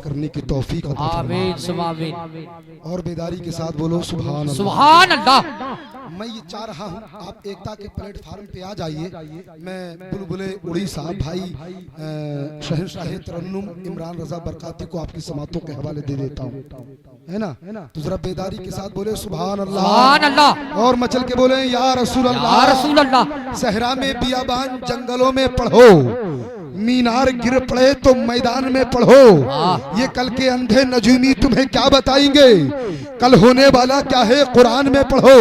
करने की तौफीक अता आमीन फरमाए। और बेदारी के साथ बोलो सुभान अल्लाह। सुभान अल्लाह। मैं ये चाह रहा हूँ आप एकता के प्लेटफार्म पे आ जाइए। मैं बुलबुले उड़ीसा भाई शहंशाह तरन्नुम इमरान रजा बरकाती को आपकी समातों के हवाले दे देता हूँ, है ना। तो जरा बेदारी के साथ बोले सुभान अल्लाह। सुभान अल्लाह। और मचल के बोले या रसूल या अल्लाह। रसूल अल्लाह। सहरा में बियाबान जंगलों में पढ़ो, मीनार गिर पड़े तो मैदान में पढ़ो। ये कल के अंधे नजूमी तुम्हें क्या बताएंगे, कल होने वाला क्या है कुरान में पढ़ो।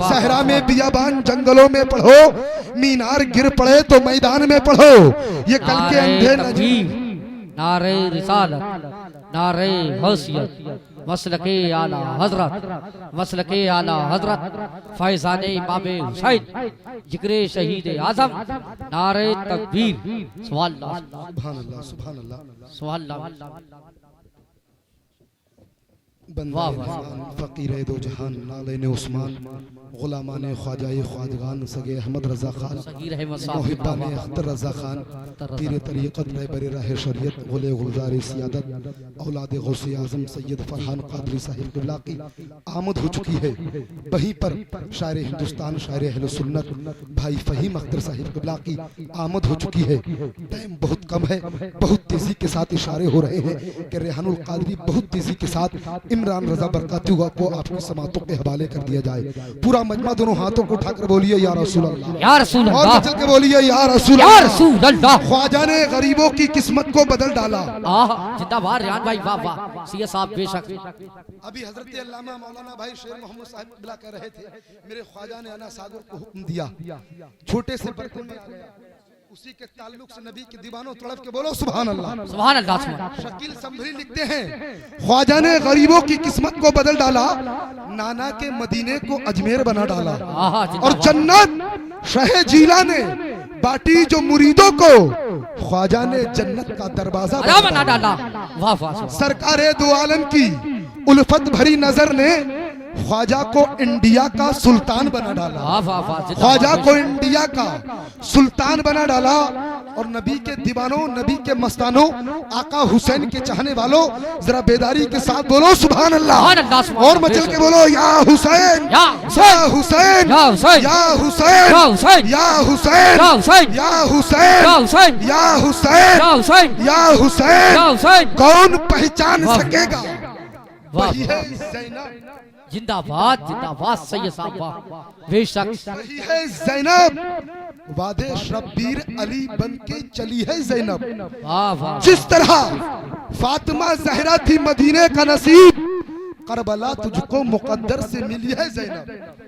सहरा में बियाबान जंगलों में पढ़ो, मीनार गिर पड़े तो मैदान में पढ़ो। ये कल के अंधे नजूमी। नारे रिसालत, नारे हौसियत, मसलके आला हजरत, मसलके आला हजरत, फैजाने इमाम हुसैन, जिक्रे शहीद आजम, नारे तकबीर। सुभान अल्लाह, सुभान अल्लाह, सुभान अल्लाह, सुभान अल्लाह। बंदे फकीर दो जहान नाले ने उस्मान, गुलामान ख्वाजाए ख्वाजगान सगे अहमद रजा खान, मोहिब्बान अख्तर रजा खान, पीर तरीक़त रहबर राह शरीयत गुले गुलजार सियादत, औलाद गौसे आज़म सैयद फरहान कादरी साहिब क़िबला की आमद हो चुकी है। वहीं पर शायर हिंदुस्तान शायर अहले सुन्नत भाई फ़हीम अख्तर साहिब क़िबला की आमद हो चुकी है। टाइम बहुत कम है, बहुत तेज़ी के साथ इशारे हो रहे हैं कि रेहानुल कादरी बहुत तेज़ी के साथ इमरान रजा बरकाती को आपकी समातों के हवाले कर दिया जाए। पूरा मजमा दोनों हाथों को उठाकर बोलिए या रसूल अल्लाह, या रसूल अल्लाह। और चल के बोलिए या रसूल या रसूल अल्लाह। ख्वाजा ने गरीबों की किस्मत को बदल डाला। जिंदाबाद रियान भाई, वाह वाह। सीए साहब बेशक। अभी हजरत अल्लामा मौलाना भाई शेर मोहम्मद साहब क़िबला कह रहे थे मेरे ख्वाजा ने अना सागर को हुक्म दिया, छोटे से बर्तन में आ गया, उसी के ताल्लुक से नबी के दीवानों तड़प के बोलो सुभान अल्लाह। सुभान अल्लाह। शकील संभरी लिखते हैं ख्वाजा ने गरीबों की किस्मत को बदल डाला, नाना के मदीने को अजमेर बना डाला। और जन्नत शह जीला ने बाटी जो मुरीदों को, ख्वाजा ने जन्नत का दरवाजा बना डाला। वाह वाह। सरकारे दो आलम की उल्फत भरी नजर ने ख्वाजा को इंडिया का सुल्तान बना डाला। ख्वाजा को इंडिया का सुल्तान बना डाला। और नबी के दीवानों, नबी के मस्तानों, आका हुसैन के चाहने वालों, जरा बेदारी के साथ बोलो सुभान अल्लाह। और मचल के बोलो या हुसैन, या हुसैन, या हुसैन, या हुसैन, या हुसैन, या हुसैन, या हुसैन, या हुसैन। कौन पहचान सकेगा वही है ज़ैनब। जिंदाबाद जिंदाबाद सैयद साहब, वाह बेशक। वही है ज़ैनब, वादे शब्बीर अली बन के चली है ज़ैनब। वाह वाह। जिस तरह फातिमा ज़हरा थी मदीने का नसीब, करबला तुझको मुकद्दर से मिली है ज़ैनब।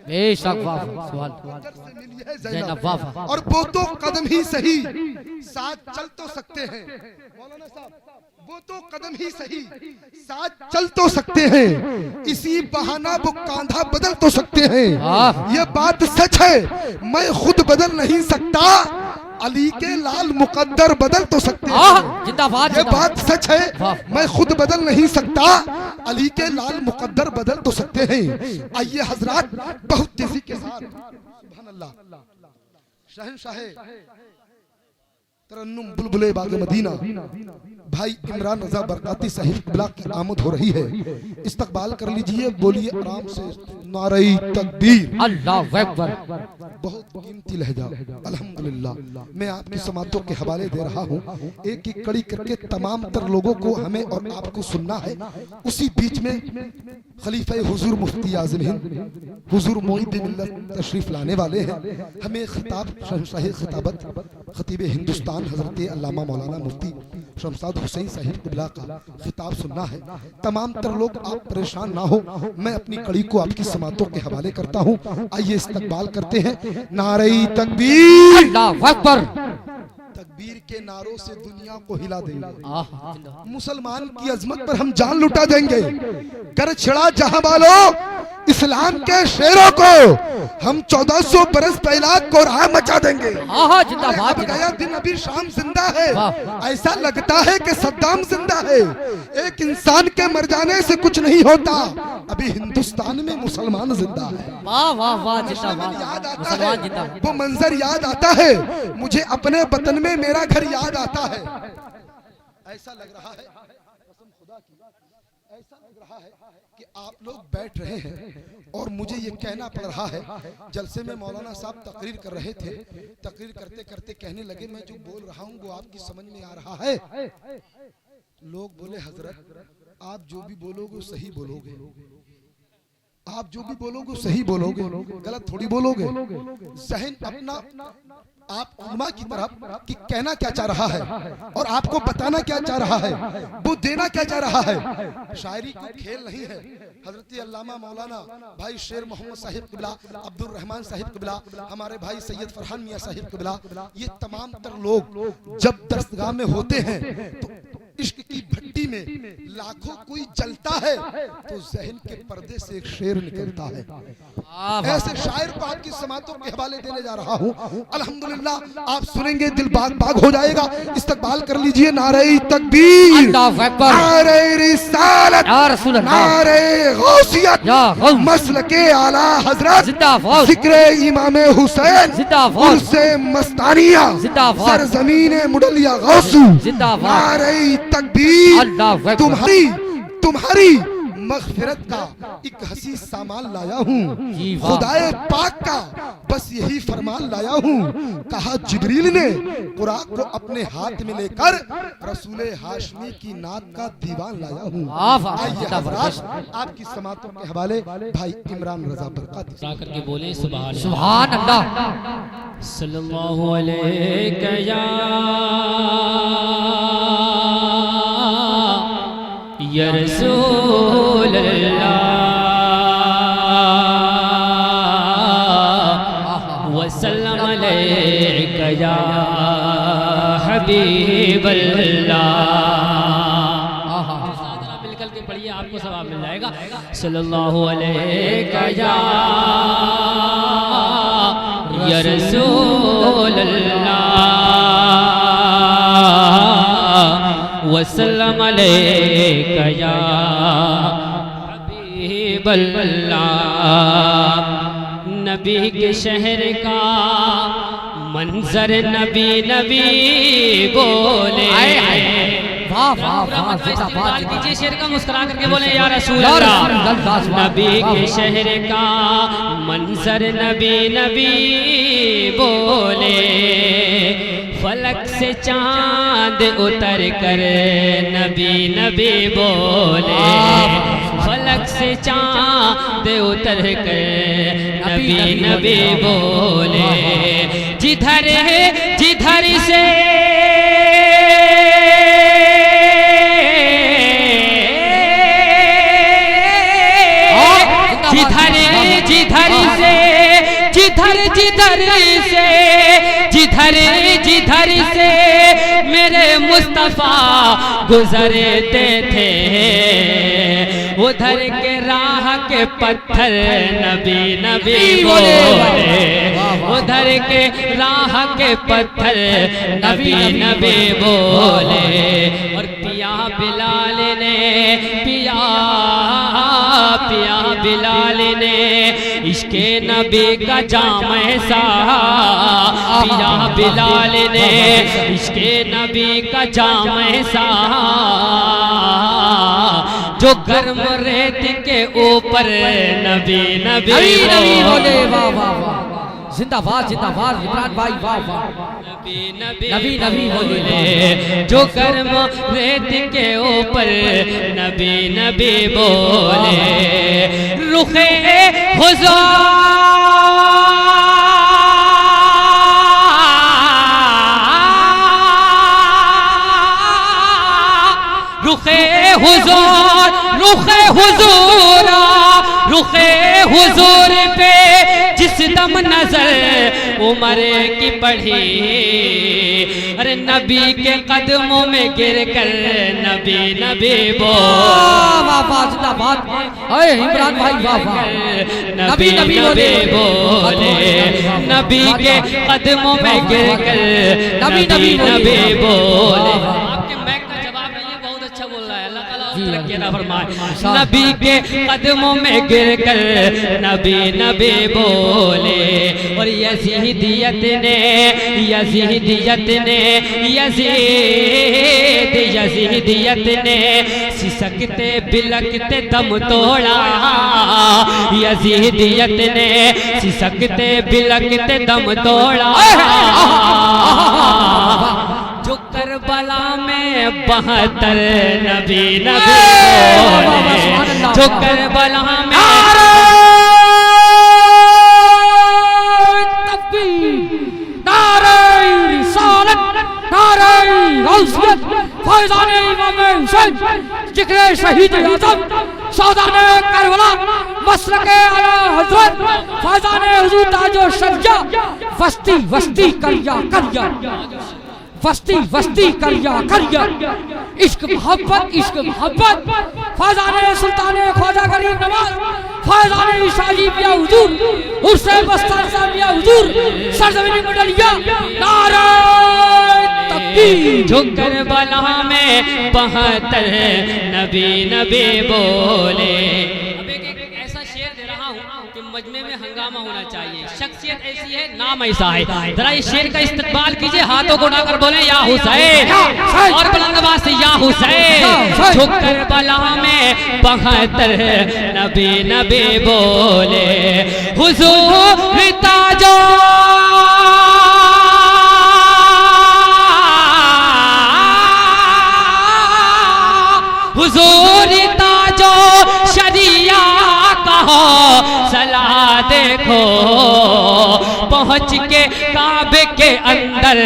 बेशक वाह वाह। ज़ैनब वाह वाह। और वो तो कदम ही सही साथ चल तो सकते हैं मौलाना साहब, वो तो कदम ही सही साथ चल तो सकते हैं, इसी बहाना वो कांधा बदल तो सकते हैं। ये बात सच है, मैं खुद बदल नहीं सकता, अली के लाल मुकद्दर बदल तो सकते हैं। जिंदाबाद। ये बात सच है, मैं खुद बदल नहीं सकता, अली के लाल मुकद्दर बदल तो सकते हैं। आइए हजरात बहुत तेजी के साथ सुभान अल्लाह, शहंशाह तरन्नुम बुलबुले बाग मदीना भाई इमरान रजा बरकाती साहिब क़िबला की आमद हो रही है। इस्तकबाल कर लीजिए, बोलिए आराम से नारे तकबीर, अल्लाहु अकबर। बहुत कीमती लहजा अल्हम्दुलिल्लाह मैं आपकी समातों के हवाले दे रहा हूँ। एक एक कड़ी करके तमाम तर लोगों को हमें और आपको सुनना है। उसी बीच में खलीफा हुजूर मुफ्ती आज़म हिंद हुजूर मोइनुद्दीन मिल्लत तशरीफ लाने वाले हैं। हमें खिताब शहंशाह खिताबत खतीब हिंदुस्तान हजरत अल्लामा मौलाना मुफ्ती शमसाद हुसैन साहिब क़िबला का खिताब सुनना है। तमाम तर लोग आप परेशान ना हो, मैं अपनी कड़ी को आपकी समातों के हवाले करता हूँ। आइए इस्तकबाल करते हैं नारे तकबीर, अल्लाहु अकबर। तकबीर के नारों से दुनिया को हिला देंगे, मुसलमान की अजमत पर हम जान लुटा देंगे। कर छिड़ा जहां वालों इस्लाम के शेरों को, हम 1400 बरस पहला कोरहा मचा देंगे। जिंदाबाद। गया दिन अभी शाम जिंदा है, ऐसा लगता है कि सद्दाम जिंदा है। एक इंसान के मर जाने से कुछ नहीं होता, अभी हिंदुस्तान में मुसलमान जिंदा है। वाह वाह वाह। जिंदाबाद। याद आता है वो मंजर, याद आता है मुझे अपने वतन में मेरा घर याद आता है। ऐसा लग रहा है कि आप लोग बैठ रहे हैं और मुझे ये कहना पड़ रहा है। जलसे में मौलाना साहब तकरीर कर रहे थे, तकरीर करते करते कहने लगे मैं जो बोल रहा हूँ वो आपकी समझ में आ रहा है। लोग बोले हजरत आप जो भी बोलोगे वो सही बोलोगे, आप जो भी बोलोगे सही बोलोगे, गलत थोड़ी बोलोगे। जहन अपना आप उलमा की तरफ कि कहना क्या चाह रहा है और आपको बताना क्या चाह रहा है, वो देना क्या चाह रहा है। शायरी कोई खेल नहीं है। हजरत अल्लामा मौलाना भाई शेर मोहम्मद साहिब किबला, अब्दुल रहमान साहिब किबला, हमारे भाई सैयद फरहान मियां साहिब किबला, ये तमाम तर लोग जब दरसगाह में होते हैं तो इश्क की भट्टी में लाखों कोई जलता है तो जहन के पर्दे से एक शेर निकलता है। ऐसे शायर को आपकी समातों के हवाले देने जा रहा हूँ। अल्हम्दुलिल्लाह आप सुनेंगे दिल बाग बाग हो जाएगा। इस्तकबाल कर लीजिए। नारे तकबीर, नारे रिसालत, नारे गौसियत, मसलके आला हजरत, जिक्र इमाम हुसैन, उर्से मस्तानिया, सरजमीन मुडलिया गौसू, नारे तकबीर। तुम्हारी मग़फ़िरत का एक हसी सामान लाया हूँ, खुदाए पाक का बस यही फरमान लाया हूँ। कहा जिब्रील ने कुरान को अपने हाथ में लेकर रसूले हाशमी की नात का दीवान लाया हूँ। आइए हज़रात आपकी समातों के हवाले भाई इमरान रज़ा बरकत करके बोले सुभान अल्लाह सल्लल्लाहु अलैहि या रसूल अल्लाह वसल्लम अलैका या हबीब अल्लाह। मिलकर के पढ़िए आपको सवाब मिल जाएगा। सल्लल्लाहु अलैका या रसूल अल्लाह वसल्लम अलैका या हबीब अल्लाह। नबी के शहर का मंजर नबी नबी बोले। वाह वाह वाह कीजिए शेर का मुस्कुरा करके बोले या रसूल अल्लाह। नबी के शहर का मंजर नबी नबी बोले। फलक से चांद उतर कर नबी नबी बोले। फलक से चांद उतर कर नबी नबी बोले। जिधर जिधर से जिधर जिधर से जिधर जिधर से जिधर जिधर से मेरे मुस्तफा गुजरते थे उधर के राह के पत्थर नबी नबी बोले। उधर के राह के पत्थर नबी नबी बोले। और पिया बिलाल ने पिया बिलाल ने इश्के नबी का जाम सा पिया बिलाल ने इश्के नबी का जाम सा जो गर्म रेत के ऊपर नबी नबी बोले। वाह वाह वाह जिंदाबाद जिंदाबाद इमरान भाई वाह वाह। नबी नबी बोले जो गर्म रेत के ऊपर नबी नबी बोले। रुखे हुज़ूर रुखे हुज़ूर रुखे हुज़ूरा रुखे हुज़ूर पे जिस दम नजर उमर की पढ़ी। अरे नबी के कदमों में गिर कर नबी नबी जिंदाबाद इमरान भाई वाह वाह। नबी नबी बोले नबी के कदमों में गिर कर नबी नबी नबी बोले। आपके मैक का जवाब नहीं है, बहुत अच्छा बोल रहा है। अल्लाह ताला तरक्की अता फरमाए। नबी के कदमों में गिर कर नबी नबी बोले और यजीदियत ने सिसकते बिलकते दम तोड़ा। यजीदियत ने सिसकते बिलकते दम तोड़ा। जो करबला में 72 नबी नबी बोले, जो करबला में जिक्र शहीद आज़म सौदाने करबला मसलके आला हज़रत फैज़ाने हुज़ूर ताजो शज्जा वस्ती वस्ती करिया करिया वस्ती वस्ती करिया करिया इश्क मोहब्बत फैज़ाने सुल्ताने ख्वाजा गरीब नवाज फैज़ाने शाही पिया हुज़ूर उर्से बस्तर सा पिया हुज़ूर सरज़मीन मंडलिया नारे जो करबला में 72 नबी नबी बोले। अब एक ऐसा शेर दे रहा हूँ कि मजमे में हंगामा होना चाहिए। शख्सियत ऐसी है, नाम ऐसा है। जरा इस शेर का इस्तकबाल कीजिए, हाथों को उठाकर बोले या हुसैन, और बुलंद आवाज से या हुसैन। जो करबला में 72 नबी नबी बोले, हुजूर ताजो हुजूर ताजो शरिया कहो सला देखो। पहुँच के काबे के अंदर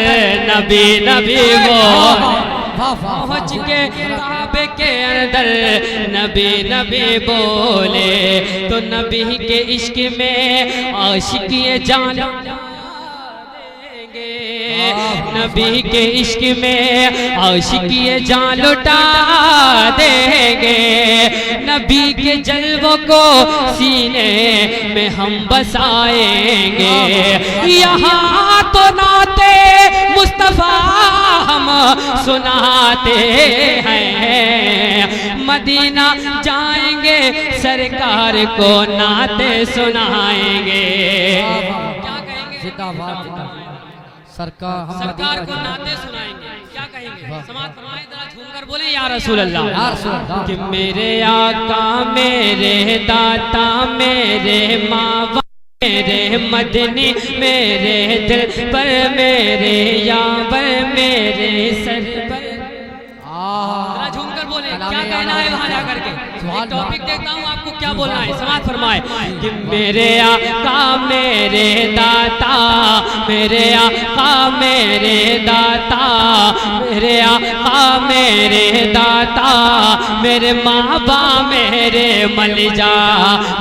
नबी नबी बोले, पहुँच के काबे के अंदर नबी नबी बोले। तो नबी के इश्क में आशिकिए जान नबी के इश्क में आशिकिए जान लुटा देंगे। नबी के जलवों को सीने में हम बसाएंगे। यहाँ तो नाते मुस्तफा हम सुनाते हैं, मदीना जाएंगे सरकार को नाते सुनाएंगे। क्या कहेंगे? जिंदाबाद सरकार को नाते सुनाएंगे। क्या कहेंगे? समाज फरमाए, जरा झूमकर बोले या रसूल अल्लाह। कि मेरे आका मेरे दाता मेरे मावा मेरे मदनी मेरे दिल पर मेरे यावर मेरे सर पर। जरा झूमकर बोले, क्या कहना है वहां जाकर के? टॉपिक देखता हूँ आपको क्या बोलना है। समाज फरमाए कि मेरे आका मेरे दाता मेरे आका मेरे दाता मेरे आका मेरे दाता मेरे माँ बाप मेरे मलिजा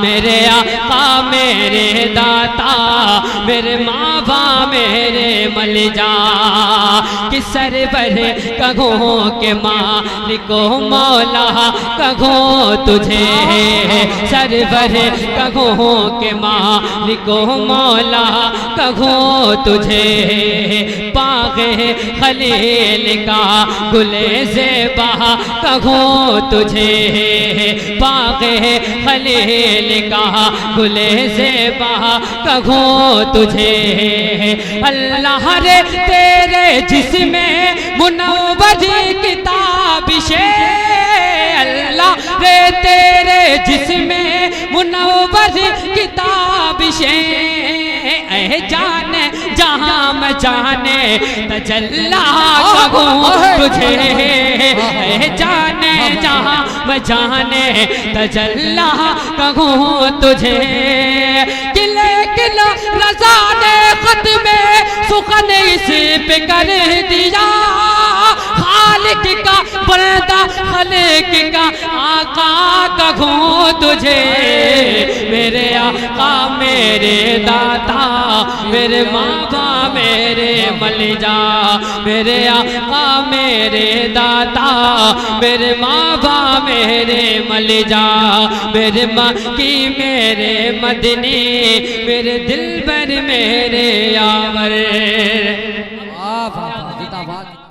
मेरे आका मेरे दाता मेरे माँ बाप मेरे मलिजा। कि सरवर कहो के मालिको मौला कहो तुझे, सरवर कहो के मालिको मौला कहो तुझे। बाग़े खलील का गुले ज़ेबा कहो तुझे, बाग़े खलील का गुले ज़ेबा कहो तुझे। अल्लाह रे तेरे जिस्में मुनव्वर किताबिशे, अल्लाह रे तेरे जिस्में मुनव्वर किताबिशे। ऐ जाने जहाँ मैं जाने तजल्ला कहूँ तुझे, ऐ जाने जहाँ मैं जाने तजल्ला कहूँ तुझे। किले किला रज़ा ने खत में सुखन इस पे कर दिया, खालिक का बंदा खालिक का आका कहूँ तुझे। मेरे आका मेरे दाता मेरे माँ बाप मेरे मलिजा, मेरे आका मेरे दाता मेरे माँ बाप मेरे मलिजा। मेरे माँ की मेरे मदनी मेरे दिल पर मेरे यावर।